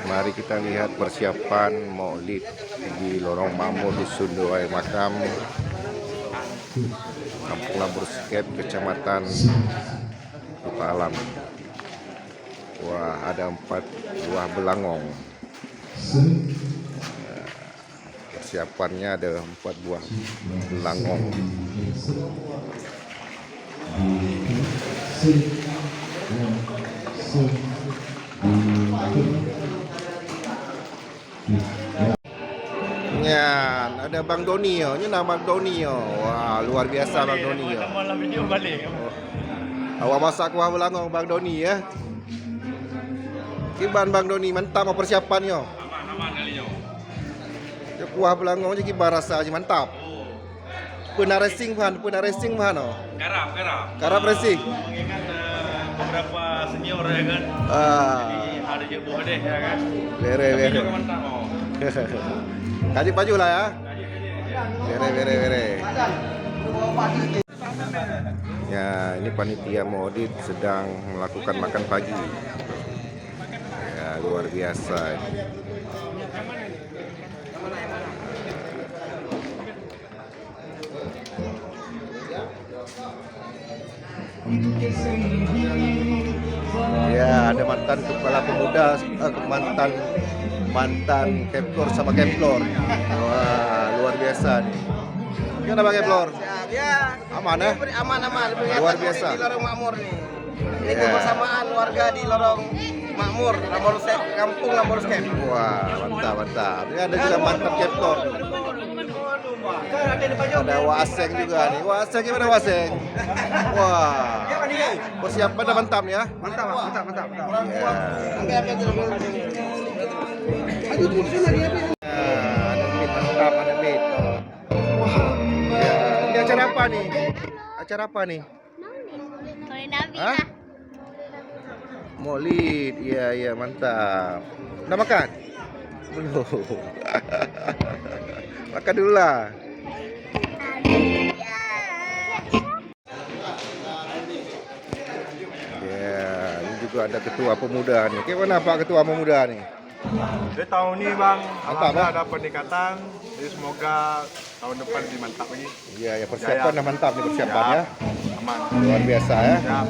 Mari kita lihat persiapan Maulid di Lorong Makmur di Sunduai Makam, Kampung Lamborskep, Kecamatan Duka Alam. Wah, ada 4 buah belangong. Persiapannya ada 4 buah belangong. Ya, ada Bang Doni yo. Ini nama Bang Doni yo. Wah, luar biasa Bang Doni yo. Awak masak kuah belangong Bang Doni ya. Kiban Bang Doni mantap mau persiapan yo. Aman kali yo. Ya kuah belangong je kiban rasa aja mantap. Pernah racing man, oh. Garap racing. Mengingat beberapa senior ya kan. Jadi ada je buah deh ya kan. Bere. Juga mantap oh. Kaji baju lah ya. Bere. Ya, ini panitia Maulid sedang melakukan makan pagi. Ya, luar biasa. Ya, ada mantan kepala pemuda, mantan Kemplor sama Kemplor. Wah, luar biasa nih. Gimana Bang Kemplor? Ya, Aman ya? aman. Luar biasa. Di Lorong Makmur nih. Ini Ya. kebersamaan warga di Lorong Makmur, Lamborskep, Kampung Lamborskep. Wah, mantap. Ini ada juga mantan Kemplor. Ada Waseng juga nih. Waseng gimana Waseng? Wah, persiapan udah mantap ya? Mantap. Ya. Ada beat. Ya, ini acara apa nih? Acara apa nih? Maulid Nabi Hah? lah. Maulid, iya mantap. Udah makan? Belum. Makan dulu lah. Ya, ini juga ada ketua pemuda nih. Gimana Pak Ketua Pemuda nih? Jadi tahun ini Bang, Mantap, alhamdulillah ya? ada peningkatan. Jadi semoga tahun depan lebih mantap lagi. Iya, ya persiapan udah mantap nih persiapannya. Aman. Luar biasa ya. Ya.